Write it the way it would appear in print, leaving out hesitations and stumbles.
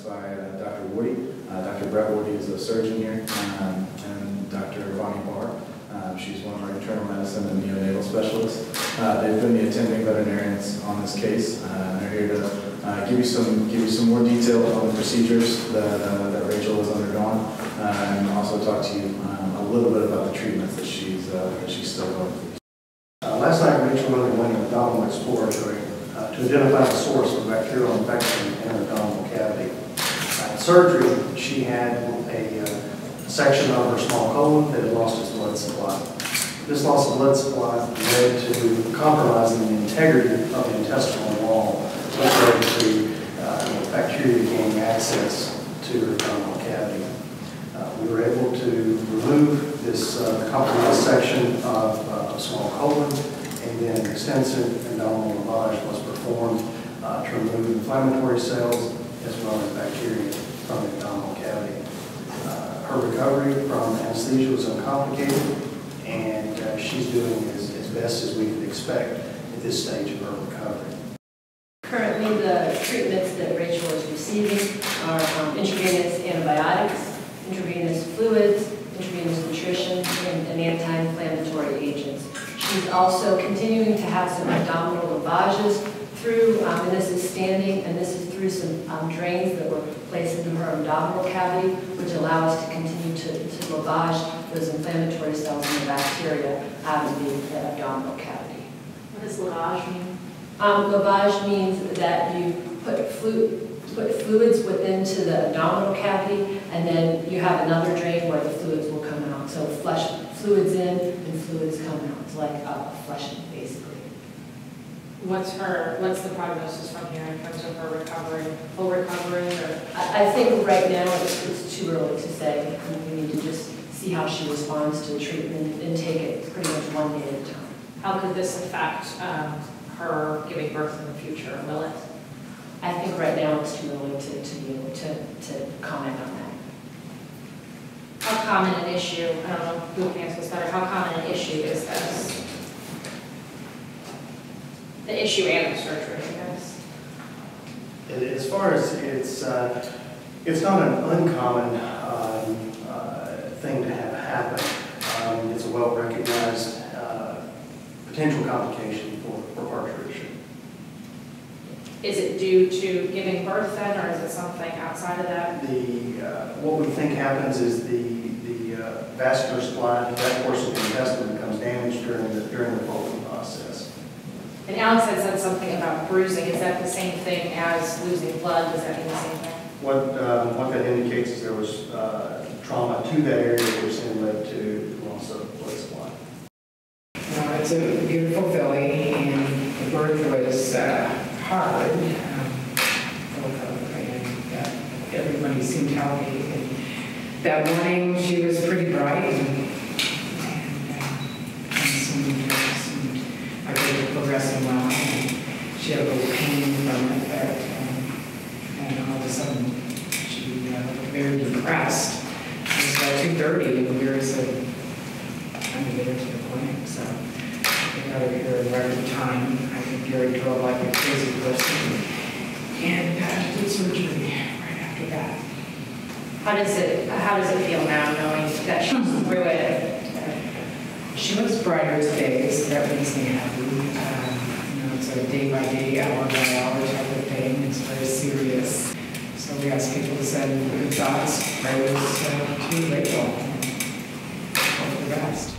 by Dr. Woodie. Dr. Woodie is a surgeon here, and Dr. Barr. She's one of our internal medicine and neonatal specialists. They've been the attending veterinarians on this case. They're here to give you some more detail on the procedures that Rachel has undergone, and also talk to you a little bit about the treatments that she's still going through. Last night, Rachel underwent an abdominal exploratory to identify the source of bacterial infection in her abdominal cavity. At surgery, she had a section of her small colon that had lost its blood supply. This loss of blood supply led to compromising the integrity of the intestinal wall, which led to bacteria gaining access to her abdominal cavity. We were able to remove this compromised section of small colon, and then an extensive abdominal lavage was performed to remove inflammatory cells as well as bacteria from the abdominal cavity. Her recovery from anesthesia was uncomplicated, and she's doing as best as we could expect at this stage of her recovery. Currently, the treatments that Rachel is receiving are intravenous antibiotics, intravenous fluids, intravenous nutrition, and anti-inflammatory agents. She's also continuing to have some abdominal lavages through, and this is standing, and this is through some drains that were placed into her abdominal cavity, which allow us to continue to lavage those inflammatory cells and the bacteria out of the abdominal cavity. What does lavage mean? Lavage means that you put fluids within to the abdominal cavity, and then you have another drain where the fluids will come out. So flush fluids in and fluids come out. It's like flushing, basically. What's the prognosis from here in terms of her recovery? Full recovery? Or? I think right now it's too early to say. We need to just see how she responds to the treatment and take it pretty much one day at a time. How could this affect her giving birth in the future? Will it? I think right now it's too early to be able to comment on that. How common an issue, I don't know who can answer this better, how common an issue is this? The issue and the surgery, I guess. As far as it's not an uncommon thing to have happen. It's a well-recognized potential complication for partridge. Is it due to giving birth then, or is it something outside of that? What we think happens is the vascular supply to that portion of the intestine becomes damaged during the folding process. And Alex had said something about bruising. Is that the same thing as losing blood? Does that mean the same thing? What that indicates is there was trauma to that area, which then led to loss of blood supply. It's a beautiful filly, and the birth was hard, and everybody seemed healthy. And that morning, she was pretty bright, and I think progressing well. And she had a little pain from it, and all of a sudden, she looked very depressed. It was about 2:30, and we were said, "I'm going to get her to the clinic." So I got her here in record time. I think Gary drove like a crazy person, and did surgery right after that. How does it feel now, knowing that she's through it? She looks brighter today, so that makes me happy. It's a day-by-day, hour-by-hour type of thing. It's very serious. So we ask people to send good thoughts, prayers to Rachel. Hope for the best.